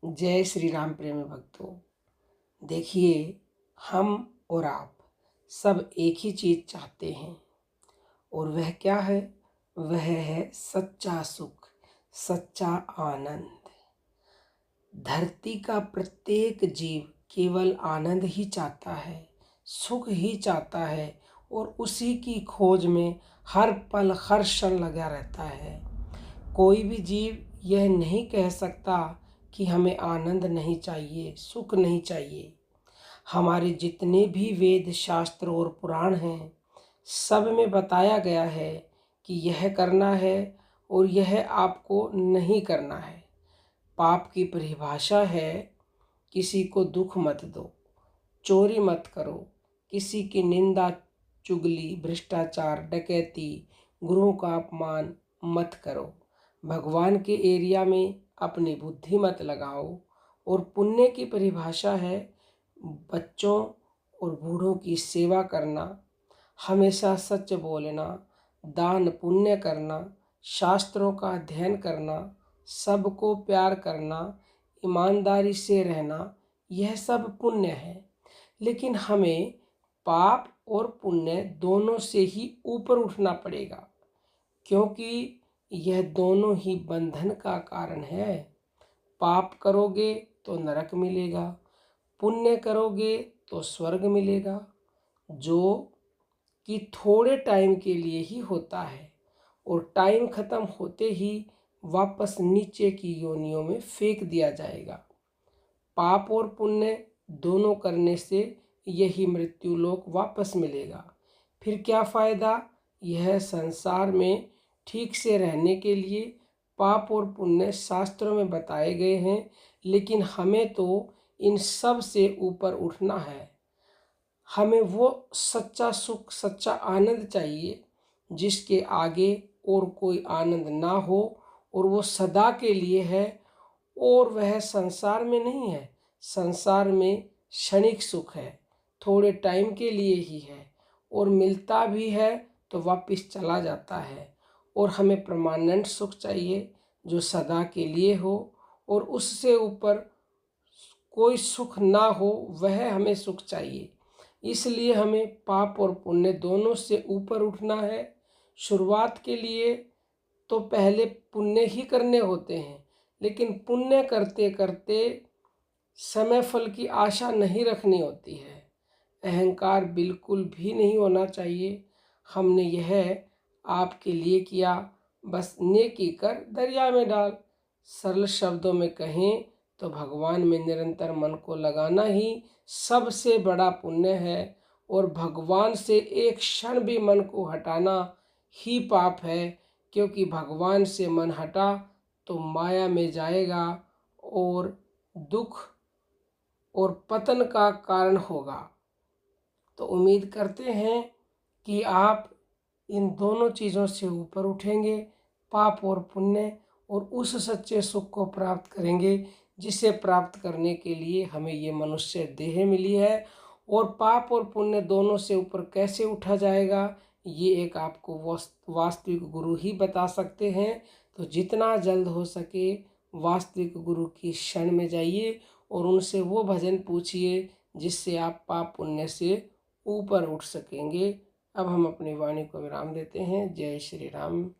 जय श्री राम प्रेमी भक्तों। देखिए, हम और आप सब एक ही चीज़ चाहते हैं और वह क्या है? वह है सच्चा सुख, सच्चा आनंद। धरती का प्रत्येक जीव केवल आनंद ही चाहता है, सुख ही चाहता है और उसी की खोज में हर पल हर क्षण लगा रहता है। कोई भी जीव यह नहीं कह सकता कि हमें आनंद नहीं चाहिए, सुख नहीं चाहिए। हमारे जितने भी वेद शास्त्र और पुराण हैं, सब में बताया गया है कि यह करना है और यह आपको नहीं करना है। पाप की परिभाषा है, किसी को दुख मत दो, चोरी मत करो, किसी की निंदा, चुगली, भ्रष्टाचार, डकैती, गुरुओं का अपमान मत करो। भगवान के एरिया में अपनी बुद्धि मत लगाओ। और पुण्य की परिभाषा है बच्चों और बूढ़ों की सेवा करना, हमेशा सच बोलना, दान पुण्य करना, शास्त्रों का अध्ययन करना, सबको प्यार करना, ईमानदारी से रहना, यह सब पुण्य है। लेकिन हमें पाप और पुण्य दोनों से ही ऊपर उठना पड़ेगा, क्योंकि यह दोनों ही बंधन का कारण है। पाप करोगे तो नरक मिलेगा, पुण्य करोगे तो स्वर्ग मिलेगा, जो कि थोड़े टाइम के लिए ही होता है और टाइम खत्म होते ही वापस नीचे की योनियों में फेंक दिया जाएगा। पाप और पुण्य दोनों करने से यही मृत्यु लोक वापस मिलेगा। फिर क्या फ़ायदा? यह संसार में ठीक से रहने के लिए पाप और पुण्य शास्त्रों में बताए गए हैं, लेकिन हमें तो इन सब से ऊपर उठना है। हमें वो सच्चा सुख, सच्चा आनंद चाहिए जिसके आगे और कोई आनंद ना हो, और वो सदा के लिए है। और वह संसार में नहीं है। संसार में क्षणिक सुख है, थोड़े टाइम के लिए ही है, और मिलता भी है तो वापस चला जाता है। और हमें परमानेंट सुख चाहिए जो सदा के लिए हो, और उससे ऊपर कोई सुख ना हो, वह हमें सुख चाहिए। इसलिए हमें पाप और पुण्य दोनों से ऊपर उठना है। शुरुआत के लिए तो पहले पुण्य ही करने होते हैं, लेकिन पुण्य करते करते समय फल की आशा नहीं रखनी होती है। अहंकार बिल्कुल भी नहीं होना चाहिए। हमने यह आपके लिए किया, बस नेकी कर दरिया में डाल। सरल शब्दों में कहें तो भगवान में निरंतर मन को लगाना ही सबसे बड़ा पुण्य है, और भगवान से एक क्षण भी मन को हटाना ही पाप है, क्योंकि भगवान से मन हटा तो माया में जाएगा और दुख और पतन का कारण होगा। तो उम्मीद करते हैं कि आप इन दोनों चीज़ों से ऊपर उठेंगे, पाप और पुण्य, और उस सच्चे सुख को प्राप्त करेंगे जिसे प्राप्त करने के लिए हमें ये मनुष्य देह मिली है। और पाप और पुण्य दोनों से ऊपर कैसे उठा जाएगा, ये एक आपको वास्तविक गुरु ही बता सकते हैं। तो जितना जल्द हो सके वास्तविक गुरु की शरण में जाइए और उनसे वो भजन पूछिए जिससे आप पाप पुण्य से ऊपर उठ सकेंगे। अब हम अपनी वाणी को विराम देते हैं। जय श्री राम।